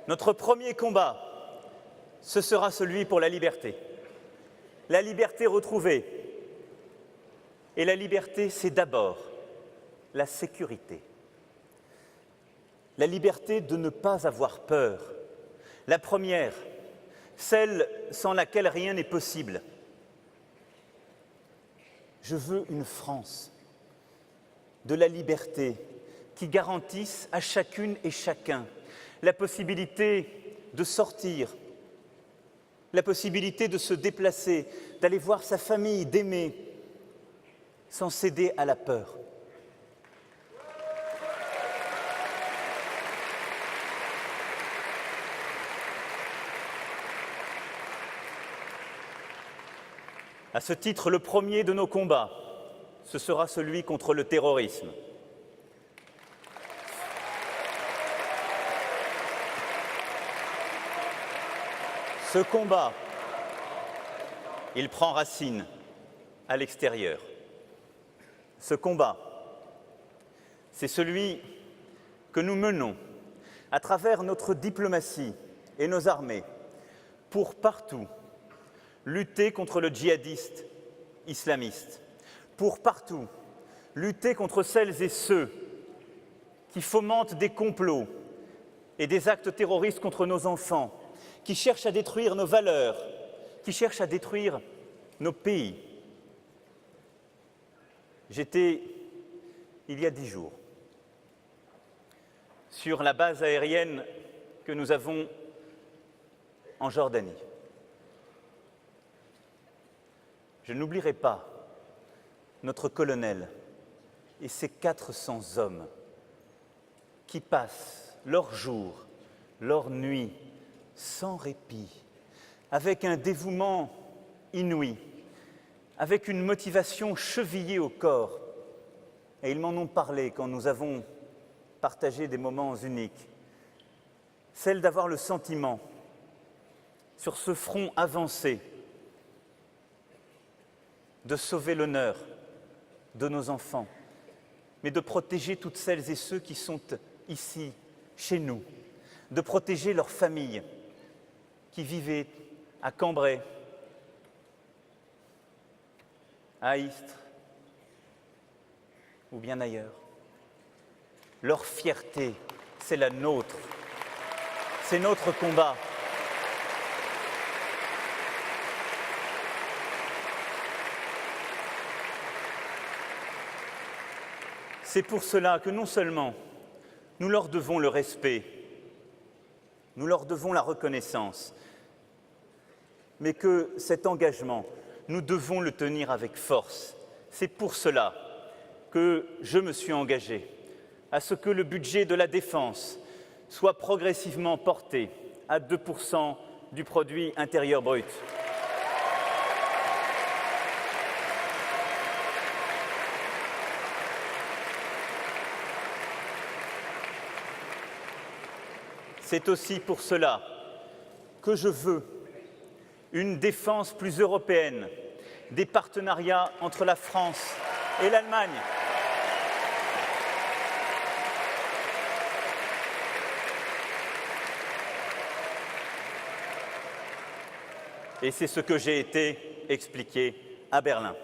Notre premier combat, ce sera celui pour la liberté retrouvée. Et la liberté, c'est d'abord la sécurité. La liberté de ne pas avoir peur. La première, celle sans laquelle rien n'est possible. Je veux une France de la liberté qui garantisse à chacune et chacun la possibilité de sortir, la possibilité de se déplacer, d'aller voir sa famille, d'aimer, sans céder à la peur. À ce titre, le premier de nos combats, ce sera celui contre le terrorisme. Ce combat, il prend racine à l'extérieur. Ce combat, c'est celui que nous menons à travers notre diplomatie et nos armées pour partout lutter contre le djihadiste islamiste, pour partout lutter contre celles et ceux qui fomentent des complots et des actes terroristes contre nos enfants, qui cherchent à détruire nos valeurs, qui cherchent à détruire nos pays. J'étais, il y a 10 jours, sur la base aérienne que nous avons en Jordanie. Je n'oublierai pas notre colonel et ses 400 hommes qui passent leurs jours, leurs nuits, sans répit, avec un dévouement inouï, avec une motivation chevillée au corps. Et ils m'en ont parlé quand nous avons partagé des moments uniques. Celle d'avoir le sentiment, sur ce front avancé, de sauver l'honneur de nos enfants, mais de protéger toutes celles et ceux qui sont ici, chez nous, de protéger leurs familles qui vivaient à Cambrai, à Istres ou bien ailleurs. Leur fierté, c'est la nôtre, c'est notre combat. C'est pour cela que non seulement nous leur devons le respect, nous leur devons la reconnaissance, mais que cet engagement, nous devons le tenir avec force. C'est pour cela que je me suis engagé à ce que le budget de la défense soit progressivement porté à 2% du produit intérieur brut. C'est aussi pour cela que je veux une défense plus européenne, des partenariats entre la France et l'Allemagne. Et c'est ce que j'ai été expliqué à Berlin.